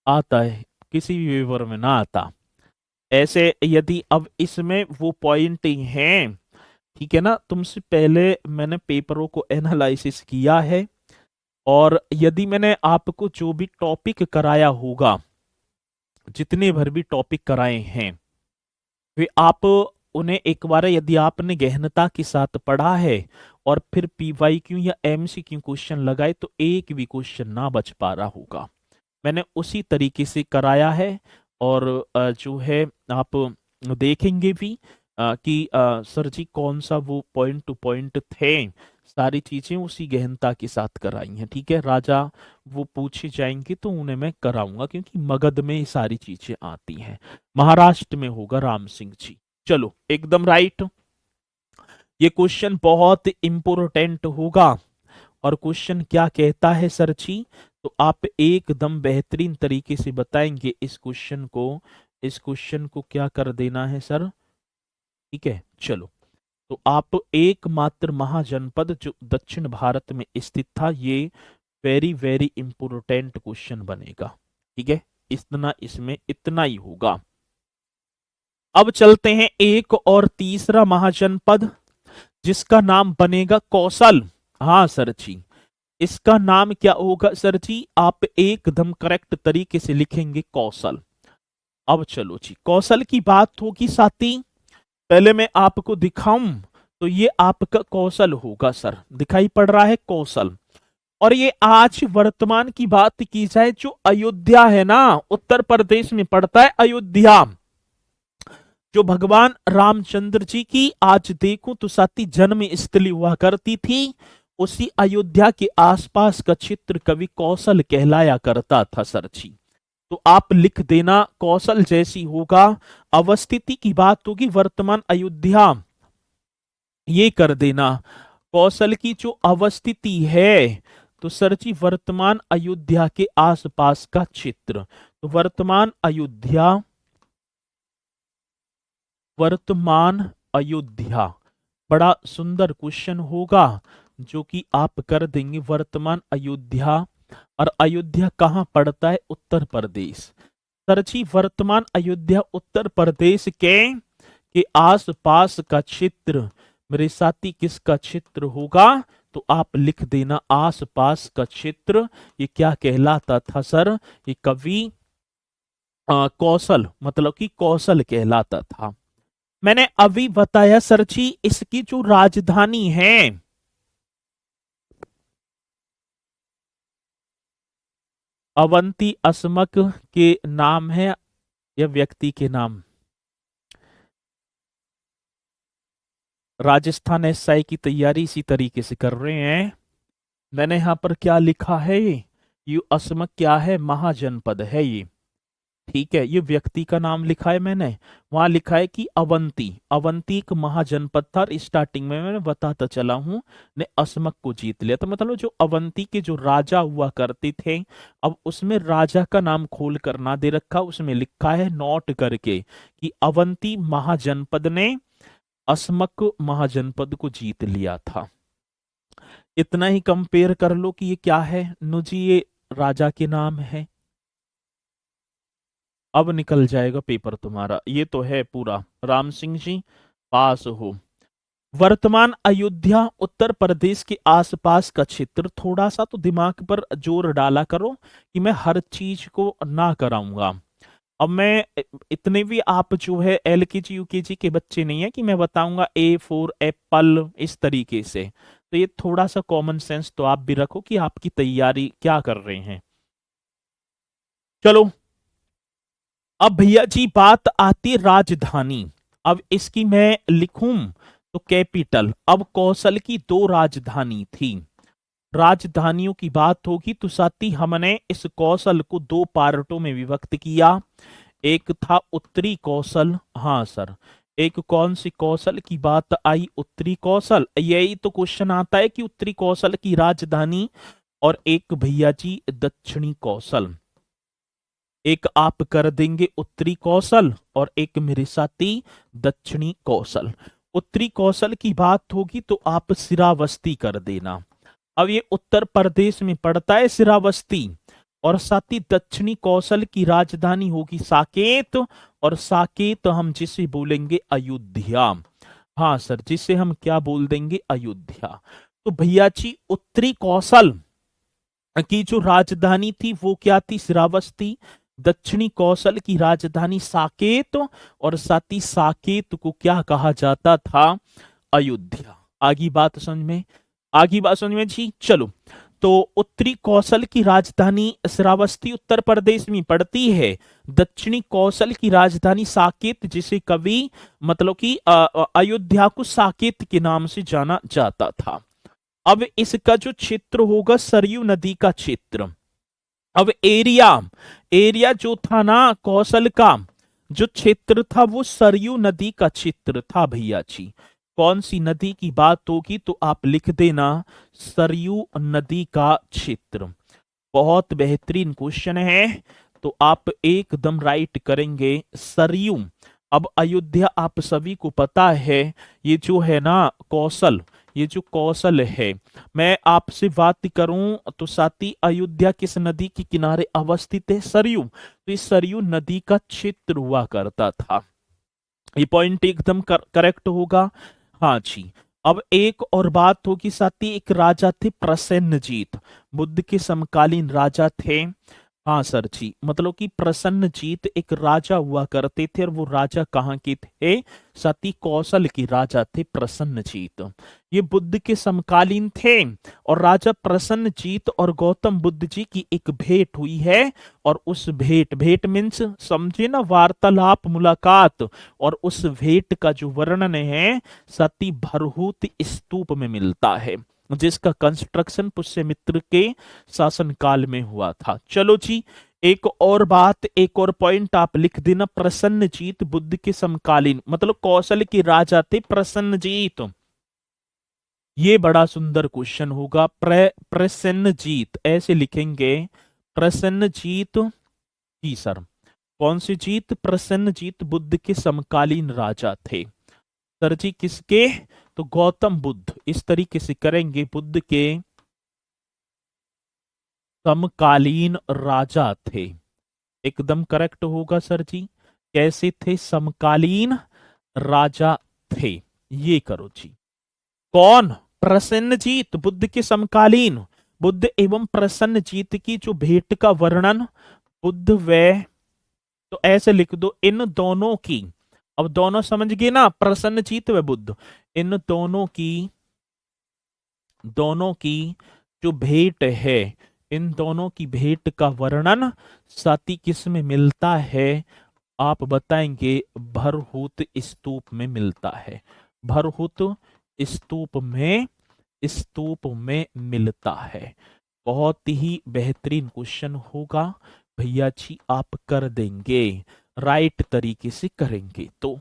आता है, किसी भी पेपर में ना आता ऐसे। यदि अब इसमें वो पॉइंट ही हैं, ठीक है ना, तुमसे पहले मैंने पेपरों को एनालिसिस किया है, और यदि मैंने आपको जो भी टॉपिक कराया होगा, जितने भर भी टॉपिक कराए हैं, वे आप उन्हें एक बार यदि आपने गहनता के साथ पढ़ा है, और फिर पीवाईक्यू या एमसीक्यू क्वेश्चन लगाए, तो एक भी क्वेश्चन ना बच पा रहा होगा। मैंने उसी तरीके से कराया है, और जो है आप देखेंगे भी कि सर जी कौन सा वो पॉइंट टू पॉइंट थे, सारी चीजें उसी गहनता के साथ कराई हैं। ठीक है, राजा वो पूछे जाएंगे तो उन्हें मैं कराऊंगा, क्योंकि मगध में ये सारी चीजें आती हैं। महाराष्ट्र में होगा राम सिंह जी। चलो एकदम राइट, ये क्वेश्चन बहुत इंपोर्टेंट होगा। और क्वेश्चन क्या कहता है सर जी, तो आप एकदम बेहतरीन तरीके से बताएंगे इस क्वेश्चन को क्या कर देना है सर। ठीक है, चलो, तो आप एकमात्र महाजनपद जो दक्षिण भारत में स्थित था, ये वेरी वेरी इंपोर्टेंट क्वेश्चन बनेगा। ठीक है, इसमें इतना ही होगा। अब चलते हैं एक और तीसरा महाजनपद, जिसका नाम बनेगा कौशल। हाँ सर जी, इसका नाम क्या होगा सर जी, आप एकदम करेक्ट तरीके से लिखेंगे कौशल। अब चलो जी, कौशल की बात होगी साथी, पहले मैं आपको दिखाऊं, तो ये आपका कौशल होगा सर, दिखाई पड़ रहा है कौशल। और ये आज वर्तमान की बात की जाए, जो अयोध्या है ना, उत्तर प्रदेश में पड़ता है अयोध्या, जो भगवान रामचंद्र जी की आज देखूं तो साथी जन्म स्थली हुआ करती थी, उसी अयोध्या के आसपास का क्षेत्र कभी कौशल कहलाया करता था सर जी। तो आप लिख देना कौशल जैसी होगा, अवस्थिति की बात होगी वर्तमान अयोध्या, ये कर देना। कौशल की जो अवस्थिति है, तो सर जी वर्तमान अयोध्या के आसपास का क्षेत्र, तो वर्तमान अयोध्या, बड़ा सुंदर क्वेश्चन होगा जो कि आप कर देंगे। वर्तमान अयोध्या, और अयोध्या कहाँ पड़ता है? उत्तर प्रदेश। सर जी वर्तमान अयोध्या उत्तर प्रदेश के आसपास का क्षेत्र, मेरे साथी किसका क्षेत्र होगा? तो आप लिख देना आसपास का क्षेत्र। ये क्या कहलाता था सर? ये कवि कौशल, मतलब कि कौशल कहलाता था। मैंने अभी बताया सर जी इसकी जो राजधानी है, अवंती असमक के नाम है या व्यक्ति के नाम? राजस्थान एसआई की तैयारी इसी तरीके से कर रहे हैं। मैंने यहां पर क्या लिखा है? ये असमक क्या है? महाजनपद है ये। ठीक है, ये व्यक्ति का नाम लिखा है मैंने। वहां लिखा है कि अवंती, अवंती एक महाजनपद था। स्टार्टिंग में मैंने बताता चला हूं ने असमक को जीत लिया। तो मतलब जो अवंती के जो राजा हुआ करते थे, अब उसमें राजा का नाम खोल कर ना दे रखा, उसमें लिखा है नोट करके कि अवंती महाजनपद ने असमक महाजनपद को जीत लिया था। इतना ही कंपेयर कर लो कि ये क्या है नुजी, ये राजा के नाम है। अब निकल जाएगा पेपर तुम्हारा। ये तो है पूरा। राम सिंह जी पास हो। वर्तमान अयोध्या उत्तर प्रदेश के आसपास का क्षेत्र। थोड़ा सा तो दिमाग पर जोर डाला करो कि मैं हर चीज को ना कराऊंगा। अब मैं इतने भी आप जो है एलकेजी यूकेजी के बच्चे नहीं है कि मैं बताऊंगा ए फॉर एप्पल इस तरीके से। तो ये थोड़ा सा कॉमन सेंस तो आप भी रखो कि आपकी तैयारी क्या कर रहे हैं। चलो अब भैया जी बात आती राजधानी। अब इसकी मैं लिखूं तो कैपिटल। अब कौशल की दो राजधानी थी। राजधानियों की बात होगी तो साथी हमने इस कौशल को दो पार्टों में विभक्त किया। एक था उत्तरी कौशल, हाँ सर। एक कौन सी कौशल की बात आई? उत्तरी कौशल। यही तो क्वेश्चन आता है कि उत्तरी कौशल की राजधानी। और एक भैया जी दक्षिणी कौशल। एक आप कर देंगे उत्तरी कौशल और एक मेरे साथी दक्षिणी कौशल। उत्तरी कौशल की बात होगी तो आप श्रावस्ती कर देना। अब ये उत्तर प्रदेश में पड़ता है श्रावस्ती। और साथ ही दक्षिणी कौशल की राजधानी होगी साकेत। और साकेत हम जिसे बोलेंगे अयोध्या। हाँ सर, जिसे हम क्या बोल देंगे? अयोध्या। तो भैया जी उत्तरी कौशल की जो राजधानी थी वो क्या थी? श्रावस्ती। दक्षिणी कौशल की राजधानी साकेत। और साथ ही साकेत को क्या कहा जाता था? अयोध्या। आगे बात समझ में? आगे बात समझ में जी। चलो, तो उत्तरी कौशल की राजधानी श्रावस्ती उत्तर प्रदेश में पड़ती है। दक्षिणी कौशल की राजधानी साकेत, जिसे कभी मतलब कि अयोध्या को साकेत के नाम से जाना जाता था। अब इसका जो क्षेत्र होगा सरयू नदी का क्षेत्र। अब एरिया जो था ना कौशल का, जो क्षेत्र था वो सरयू नदी का क्षेत्र था भैया जी। कौन सी नदी की बात होगी तो आप लिख देना सरयू नदी का क्षेत्र। बहुत बेहतरीन क्वेश्चन है, तो आप एकदम राइट करेंगे सरयू। अब अयोध्या आप सभी को पता है, ये जो है ना कौशल, ये जो कौशल है, मैं आपसे बात करूं तो साथी अयोध्या किस नदी के किनारे अवस्थित है? सरयू। तो इस सरयू नदी का क्षेत्र हुआ करता था। ये पॉइंट एकदम करेक्ट होगा। हाँ जी। अब एक और बात होगी साथी, एक राजा थे प्रसेनजीत, बुद्ध के समकालीन राजा थे। हाँ सर जी, मतलब कि प्रसन्नजीत एक राजा हुआ करते थे। और वो राजा कहाँ के थे? सती कौशल के राजा थे प्रसन्नजीत। ये बुद्ध के समकालीन थे। और राजा प्रसन्नजीत और गौतम बुद्ध जी की एक भेंट हुई है। और उस भेंट मीन्स समझे ना, वार्तालाप, मुलाकात। और उस भेंट का जो वर्णन है सती भरहूत स्तूप में मिलता है, जिसका कंस्ट्रक्शन पुष्यमित्र के शासनकाल में हुआ था। चलो जी, एक और बात, एक और पॉइंट आप लिख देना। प्रसन्नजीत बुद्ध के समकालीन, मतलब कौशल के राजा थे प्रसन्नजीत। ये बड़ा सुंदर क्वेश्चन होगा। प्रसन्नजीत ऐसे लिखेंगे, प्रसन्नजीत जी सर। कौन सी जीत? प्रसन्नजीत बुद्ध के समकालीन राजा थे। सर जी किसके? तो गौतम बुद्ध। इस तरीके से करेंगे, बुद्ध के समकालीन राजा थे। एकदम करेक्ट होगा सर जी। कैसे थे? समकालीन राजा थे। ये करो जी। कौन? प्रसन्नजीत, बुद्ध के समकालीन। बुद्ध एवं प्रसन्नजीत की जो भेंट का वर्णन, बुद्ध व, तो ऐसे लिख दो इन दोनों की। अब दोनों समझ गए ना, प्रसन्नजीत व बुद्ध। इन दोनों की जो भेंट है, इन दोनों की भेंट का वर्णन साथी किस में मिलता है? आप बताएंगे, भरहुत स्तूप में मिलता है। भरहुत स्तूप में मिलता है। बहुत ही बेहतरीन क्वेश्चन होगा भैया जी, आप कर देंगे, राइट तरीके से करेंगे। तो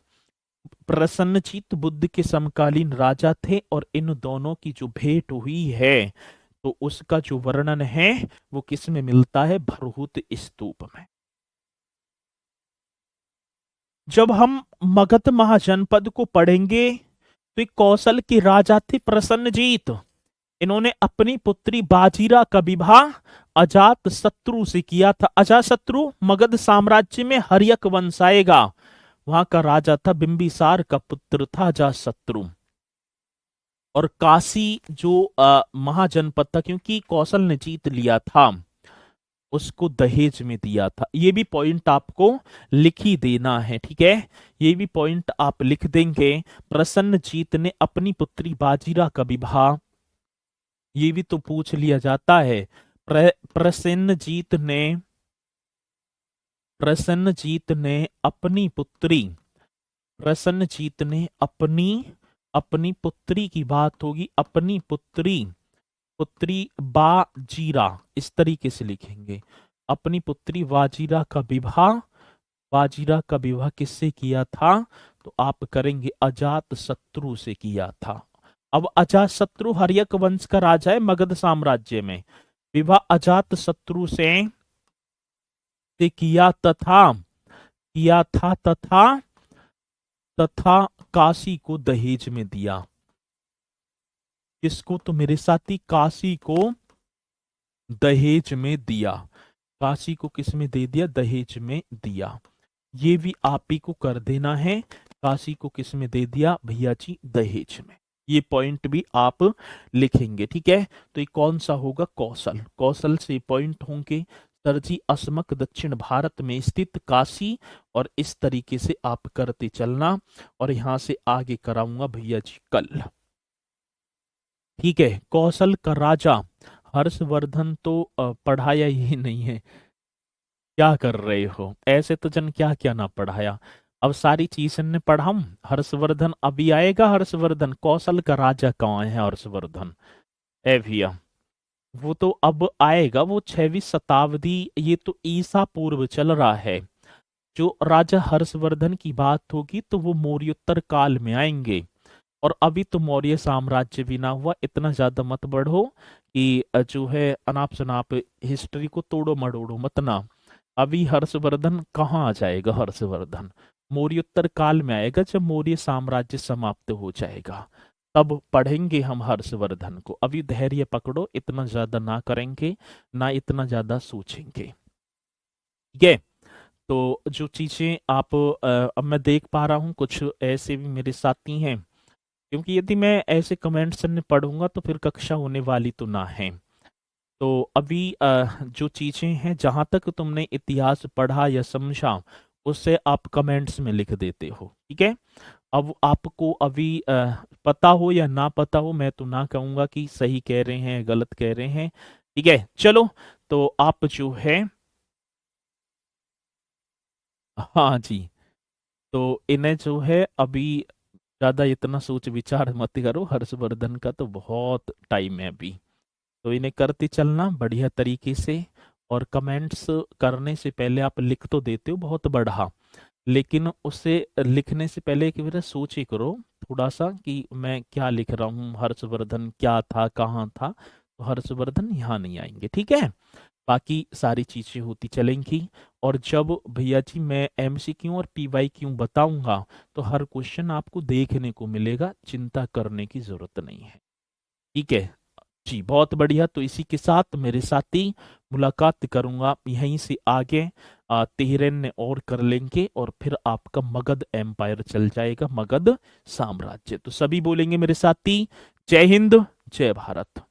प्रसन्नजीत बुद्ध के समकालीन राजा थे और इन दोनों की जो भेंट हुई है, तो उसका जो वर्णन है वो किस में मिलता है? भरहुत स्तूप में। जब हम मगध महाजनपद को पढ़ेंगे तो एक कौशल के राजा थे प्रसन्नजीत। इन्होंने अपनी पुत्री बाजीरा का विवाह अजात शत्रु से किया था। अजात शत्रु मगध साम्राज्य में हर्यक वंश आएगा, वहां का राजा था, बिंबिसार का पुत्र था अजात शत्रु। और काशी जो महाजनपद था, क्योंकि कौशल ने जीत लिया था, उसको दहेज में दिया था। ये भी पॉइंट आपको लिख ही देना है, ठीक है? ये भी पॉइंट आप लिख देंगे। प्रसन्नजीत ने अपनी पुत्री बाजीरा का विवाह, ये भी तो पूछ लिया जाता है। प्रसन्नजीत ने अपनी पुत्री, प्रसन्नजीत ने अपनी पुत्री की बात होगी, अपनी पुत्री बाजीरा, इस तरीके से लिखेंगे। अपनी पुत्री बाजीरा का विवाह किससे किया था? तो आप करेंगे अजात शत्रु से किया था। अब अजात शत्रु हर्यक वंश का राजा है मगध साम्राज्य में। विवाह अजात शत्रु से किया था तथा काशी को दहेज में दिया। किसको? तो मेरे साथी काशी को दहेज में दिया। काशी को किस में दे दिया? दहेज में दिया। ये भी आप ही को कर देना है। काशी को किस में दे दिया भैया जी? दहेज में। ये पॉइंट भी आप लिखेंगे, ठीक है? तो ये कौन सा होगा? कौशल। कौशल से पॉइंट होंगे सर जी, असमक दक्षिण भारत में स्थित काशी। और इस तरीके से आप करते चलना, और यहां से आगे कराऊंगा भैया जी कल, ठीक है? कौशल का राजा हर्षवर्धन तो पढ़ाया ही नहीं है। क्या कर रहे हो? ऐसे तो जन क्या क्या ना पढ़ाया। अब सारी चीजें ने पढ़ाऊं। हर्षवर्धन अभी आएगा। हर्षवर्धन कौशल का राजा कौन है? हर्षवर्धन ए भैया, वो तो अब आएगा, वो 6वीं शताब्दी, ये तो ईसा पूर्व चल रहा है। जो राजा हर्षवर्धन की बात होगी तो वो मौर्योत्तर काल में आएंगे। और अभी तो मौर्य साम्राज्य भी ना हुआ। इतना ज्यादा मत बढ़ो कि जो है अनाप शनाप हिस्ट्री को तोड़ो मड़ोड़ो मत ना। अभी हर्षवर्धन कहाँ आ जाएगा? हर्षवर्धन मौर्योत्तर काल में आएगा, जब मौर्य साम्राज्य समाप्त हो जाएगा, तब पढ़ेंगे हम हर्षवर्धन को। अभी धैर्य पकड़ो, इतना ज्यादा ना करेंगे, ना इतना ज्यादा सोचेंगे, ठीक है? तो जो चीजें आप अब मैं देख पा रहा हूँ, कुछ ऐसे भी मेरे साथी हैं, क्योंकि यदि मैं ऐसे कमेंट्स में पढ़ूंगा तो फिर कक्षा होने वाली तो ना है। तो अभी जो चीजें हैं, जहां तक तुमने इतिहास पढ़ा या समझा, उससे आप कमेंट्स में लिख देते हो, ठीक है? अब आपको अभी पता हो या ना पता हो, मैं तो ना कहूंगा कि सही कह रहे हैं गलत कह रहे हैं, ठीक है? चलो, तो आप जो है, हाँ जी, तो इन्हें जो है अभी ज्यादा इतना सोच विचार मत करो। हर्षवर्धन का तो बहुत टाइम है अभी, तो इन्हें करते चलना बढ़िया तरीके से। और कमेंट्स करने से पहले आप लिख तो देते हो बहुत बढ़ा, लेकिन उसे लिखने से पहले एक बार सोचे करो थोड़ा सा कि मैं क्या लिख रहा हूँ, हर्षवर्धन क्या था, कहाँ था, तो हर्षवर्धन यहाँ नहीं आएंगे, ठीक है। बाकी सारी चीजें होती चलेंगी। और जब भैया जी मैं एमसीक्यू और पीवाईक्यू बताऊंगा तो हर क्वेश्चन आपको देखने को मिलेगा, चिंता करने की जरूरत नहीं है, ठीक है जी। बहुत बढ़िया। तो इसी के साथ मेरे साथी मुलाकात करूंगा यहीं से आगे 13 और कर लेंगे और फिर आपका मगध एम्पायर चल जाएगा, मगध साम्राज्य। तो सभी बोलेंगे मेरे साथी, जय हिंद, जय भारत।